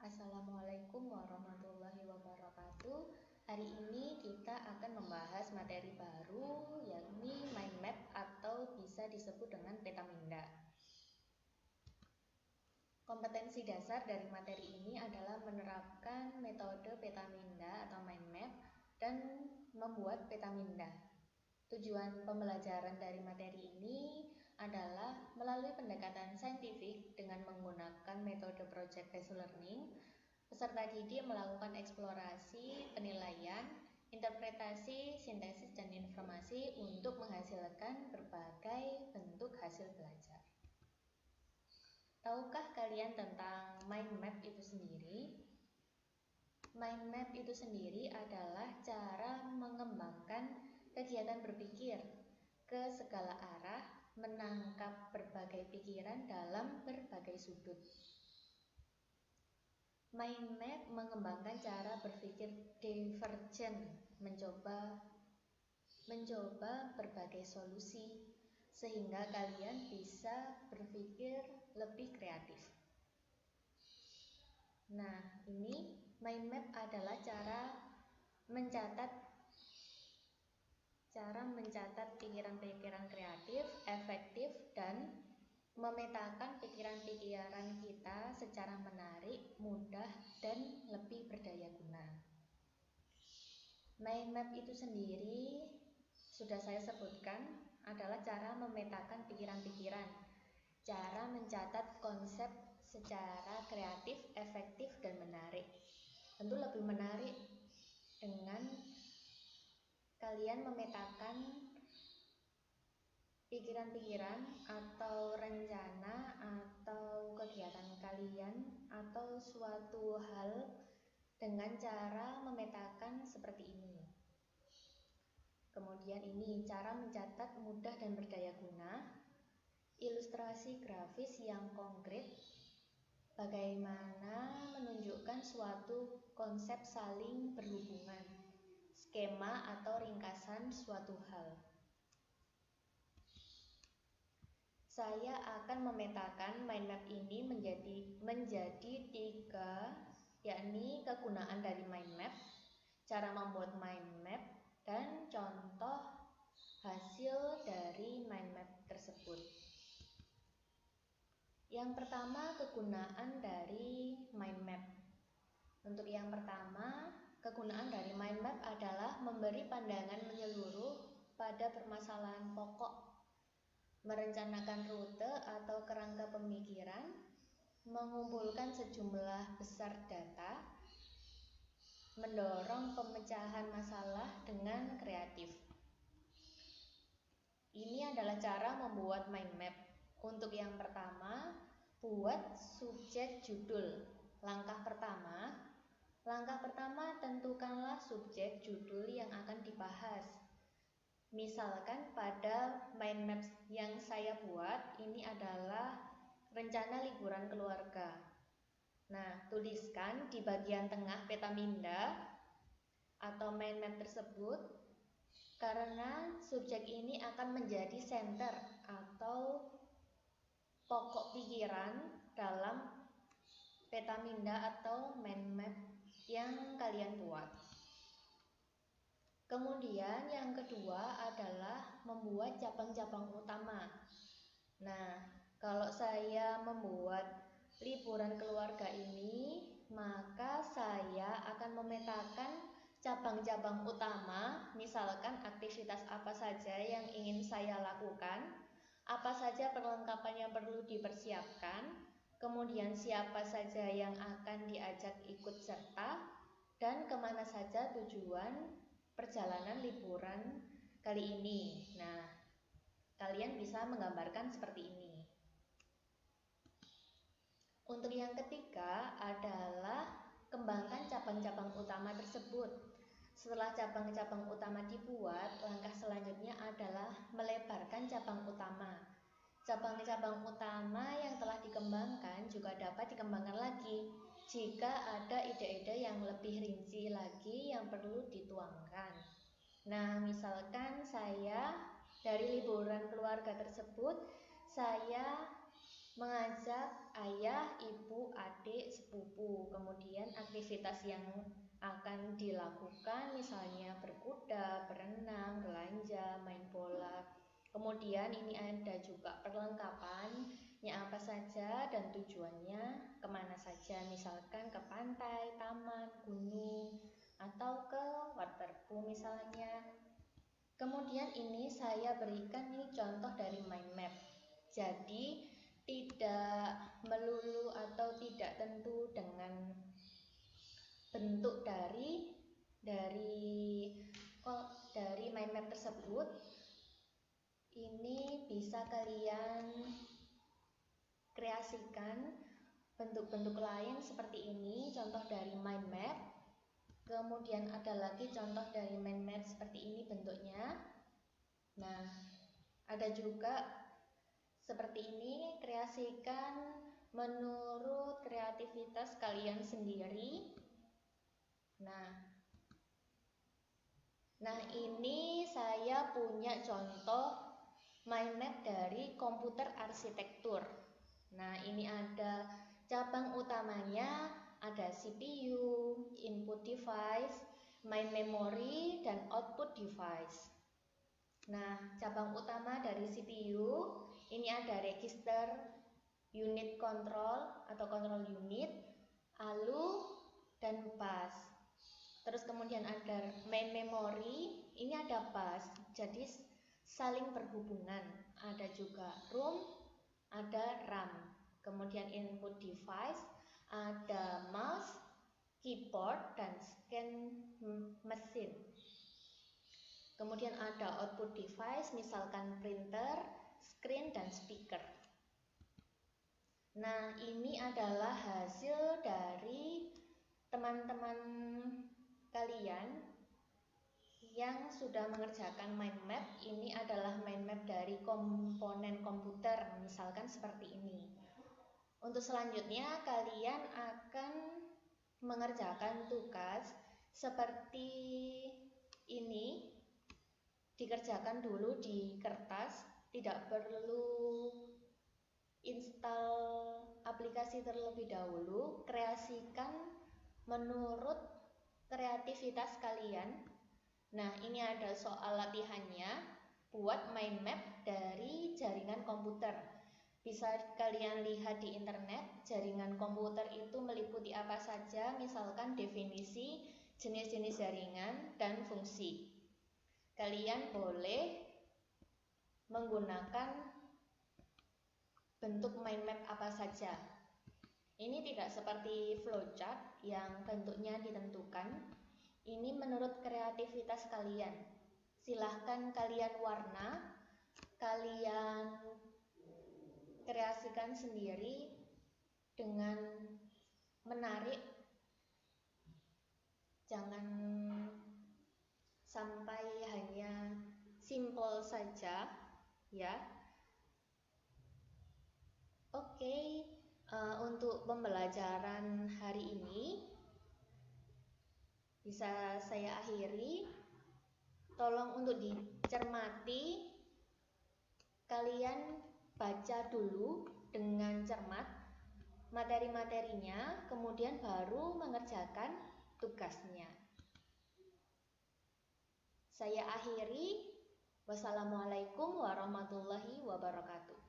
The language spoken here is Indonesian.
Assalamualaikum warahmatullahi wabarakatuh. Hari ini kita akan membahas materi baru, yakni mind map atau bisa disebut dengan peta minda. Kompetensi dasar dari materi ini adalah menerapkan metode peta minda atau mind map dan membuat peta minda. Tujuan pembelajaran dari materi ini adalah melalui pendekatan saintifik dengan menggunakan metode project based learning, peserta didik melakukan eksplorasi, penilaian, interpretasi, sintesis, dan informasi untuk menghasilkan berbagai bentuk hasil belajar. Tahukah kalian tentang mind map itu sendiri? Mind map itu sendiri adalah cara mengembangkan kegiatan berpikir ke segala arah, menangkap berbagai pikiran dalam berbagai sudut. Mind map mengembangkan cara berpikir divergen, mencoba berbagai solusi sehingga kalian bisa berpikir lebih kreatif. Nah, ini mind map adalah cara mencatat pikiran-pikiran kreatif, efektif, dan memetakan pikiran-pikiran kita secara menarik, mudah, dan lebih berdaya guna. Mind map itu sendiri sudah saya sebutkan adalah cara memetakan pikiran-pikiran, cara mencatat konsep secara kreatif, efektif, dan menarik. Tentu lebih menarik dengan kalian memetakan pikiran-pikiran atau rencana atau kegiatan kalian atau suatu hal dengan cara memetakan seperti ini. Kemudian ini cara mencatat mudah dan berdaya guna, ilustrasi grafis yang konkret, bagaimana menunjukkan suatu konsep saling berhubungan, skema atau ringkasan suatu hal. Saya akan memetakan mind map ini menjadi 3, yakni kegunaan dari mind map, cara membuat mind map, dan contoh hasil dari mind map tersebut. Yang pertama, kegunaan dari mind map. Untuk yang pertama, kegunaan dari mind map adalah memberi pandangan menyeluruh pada permasalahan pokok, merencanakan rute atau kerangka pemikiran, mengumpulkan sejumlah besar data, mendorong pemecahan masalah dengan kreatif. Ini adalah cara membuat mind map. Untuk yang pertama, buat subjek judul. Langkah pertama tentukanlah subjek judul yang akan dibahas. Misalkan pada mind map yang saya buat ini adalah rencana liburan keluarga. Nah, tuliskan di bagian tengah peta minda atau mind map tersebut, karena subjek ini akan menjadi center atau pokok pikiran dalam peta minda atau mind map yang kalian buat. Kemudian yang kedua adalah membuat cabang-cabang utama. Nah, kalau saya membuat liburan keluarga ini, maka saya akan memetakan cabang-cabang utama, misalkan aktivitas apa saja yang ingin saya lakukan, apa saja perlengkapan yang perlu dipersiapkan, kemudian siapa saja yang akan diajak ikut serta, dan kemana saja tujuan perjalanan liburan kali ini. Nah, kalian bisa menggambarkan seperti ini. Untuk yang ketiga adalah kembangkan cabang-cabang utama tersebut. Setelah cabang-cabang utama dibuat, langkah selanjutnya adalah melebarkan cabang utama. Cabang-cabang utama yang telah dikembangkan juga dapat dikembangkan lagi jika ada ide-ide yang lebih rinci lagi yang perlu dituangkan. Nah, misalkan saya dari liburan keluarga tersebut, saya mengajak ayah, ibu, adik, sepupu. buku. Kemudian aktivitas yang akan dilakukan misalnya berkuda, berenang, belanja, main bola. Kemudian ini ada juga perlengkapannya apa saja dan tujuannya kemana saja, misalkan ke pantai, taman, gunung, atau ke waterpool misalnya. Kemudian ini saya berikan nih contoh dari mind map. Jadi tidak melulu atau tidak tentu dengan bentuk dari mind map tersebut. Ini bisa kalian kreasikan bentuk-bentuk lain seperti ini, contoh dari mind map. Kemudian ada lagi contoh dari mind map seperti ini bentuknya. Nah, ada juga seperti ini, kreasikan menurut kreativitas kalian sendiri. Nah, ini saya punya contoh mind map dari komputer arsitektur. Nah, ini ada cabang utamanya, ada CPU, input device, main memory, dan output device. Nah, cabang utama dari CPU, ini ada register, unit control atau control unit, ALU, dan bus. Terus kemudian ada main memory, ini ada bus, jadi saling berhubungan. Ada juga ROM, ada RAM. Kemudian input device, ada mouse, keyboard, dan scan mesin. Kemudian ada output device, misalkan printer, screen, dan speaker. Nah, ini adalah hasil dari teman-teman kalian yang sudah mengerjakan mind map. Ini adalah mind map dari komponen komputer, misalkan seperti ini. Untuk selanjutnya kalian akan mengerjakan tugas seperti ini. Dikerjakan dulu di kertas, tidak perlu install aplikasi terlebih dahulu. Kreasikan menurut kreativitas kalian. Nah, ini ada soal latihannya. Buat mind map dari jaringan komputer. Bisa kalian lihat di internet, jaringan komputer itu meliputi apa saja, misalkan definisi, jenis-jenis jaringan, dan fungsi. Kalian boleh menggunakan bentuk mind map apa saja. Ini tidak seperti flowchart yang bentuknya ditentukan. Ini menurut kreativitas kalian. Silahkan kalian warna, kalian kreasikan sendiri dengan menarik. Jangan sampai hanya simple saja, ya. Oke, untuk pembelajaran hari ini bisa saya akhiri. Tolong untuk dicermati, kalian baca dulu dengan cermat materi-materinya, kemudian baru mengerjakan tugasnya. Saya akhiri. Wassalamualaikum warahmatullahi wabarakatuh.